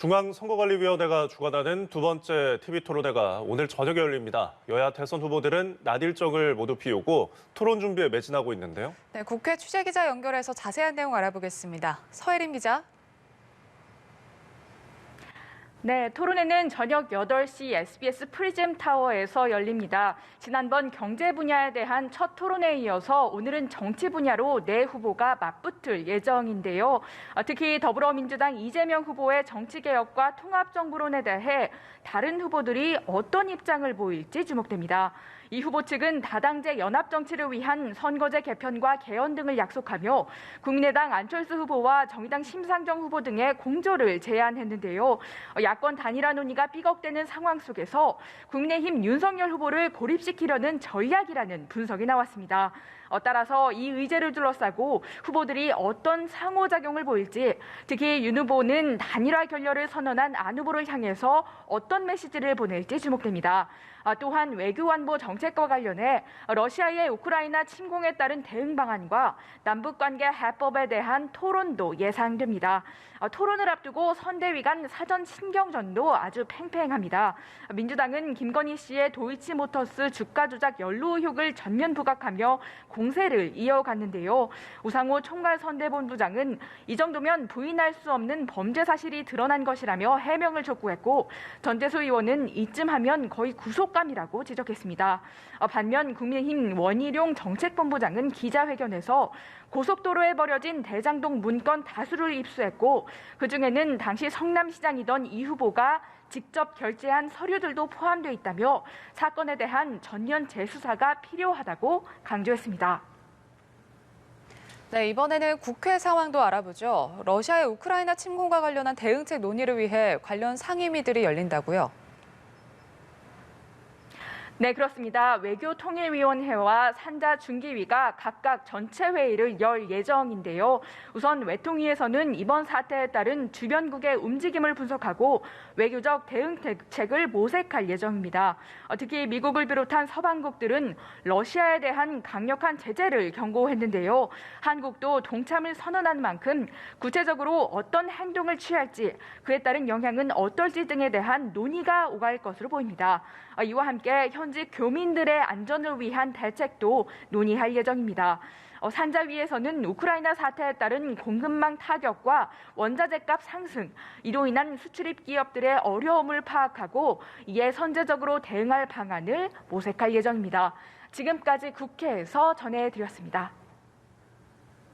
중앙선거관리위원회가 주관하는 두 번째 TV토론회가 오늘 저녁에 열립니다. 여야 대선 후보들은 낮 일정을 모두 비우고 토론 준비에 매진하고 있는데요. 네, 국회 취재기자 연결해서 자세한 내용 알아보겠습니다. 서혜림 기자. 네, 토론회는 저녁 8시 SBS 프리즘 타워에서 열립니다. 지난번 경제 분야에 대한 첫 토론회에 이어서 오늘은 정치 분야로 네 후보가 맞붙을 예정인데요. 특히 더불어민주당 이재명 후보의 정치개혁과 통합정부론에 대해 다른 후보들이 어떤 입장을 보일지 주목됩니다. 이 후보 측은 다당제 연합정치를 위한 선거제 개편과 개헌 등을 약속하며 국민의당 안철수 후보와 정의당 심상정 후보 등의 공조를 제안했는데요. 야권 단일화 논의가 삐걱대는 상황 속에서 국민의힘 윤석열 후보를 고립시키려는 전략이라는 분석이 나왔습니다. 따라서 이 의제를 둘러싸고 후보들이 어떤 상호작용을 보일지, 특히 윤 후보는 단일화 결렬을 선언한 안 후보를 향해서 어떤 메시지를 보낼지 주목됩니다. 또한 외교안보 정책과 관련해 러시아의 우크라이나 침공에 따른 대응 방안과 남북관계 해법에 대한 토론도 예상됩니다. 토론을 앞두고 선대위 간 사전 신경전도 아주 팽팽합니다. 민주당은 김건희 씨의 도이치모터스 주가 조작 연루 의혹을 전면 부각하며 공세를 이어갔는데요. 우상호 총괄선대본부장은 이 정도면 부인할 수 없는 범죄 사실이 드러난 것이라며 해명을 촉구했고, 전재수 의원은 이쯤 하면 거의 구속감이라고 지적했습니다. 반면 국민의힘 원희룡 정책본부장은 기자회견에서 고속도로에 버려진 대장동 문건 다수를 입수했고, 그중에는 당시 성남시장이던 이 후보가 직접 결제한 서류들도 포함되어 있다며 사건에 대한 전면 재수사가 필요하다고 강조했습니다. 네, 이번에는 국회 상황도 알아보죠. 러시아의 우크라이나 침공과 관련한 대응책 논의를 위해 관련 상임위들이 열린다고요? 네, 그렇습니다. 외교통일위원회와 산자중기위가 각각 전체 회의를 열 예정인데요. 우선 외통위에서는 이번 사태에 따른 주변국의 움직임을 분석하고 외교적 대응책을 모색할 예정입니다. 특히 미국을 비롯한 서방국들은 러시아에 대한 강력한 제재를 경고했는데요. 한국도 동참을 선언한 만큼 구체적으로 어떤 행동을 취할지, 그에 따른 영향은 어떨지 등에 대한 논의가 오갈 것으로 보입니다. 이와 함께 현지 교민들의 안전을 위한 대책도 논의할 예정입니다. 산자위에서는 우크라이나 사태에 따른 공급망 타격과 원자재값 상승, 이로 인한 수출입 기업들의 어려움을 파악하고 이에 선제적으로 대응할 방안을 모색할 예정입니다. 지금까지 국회에서 전해드렸습니다.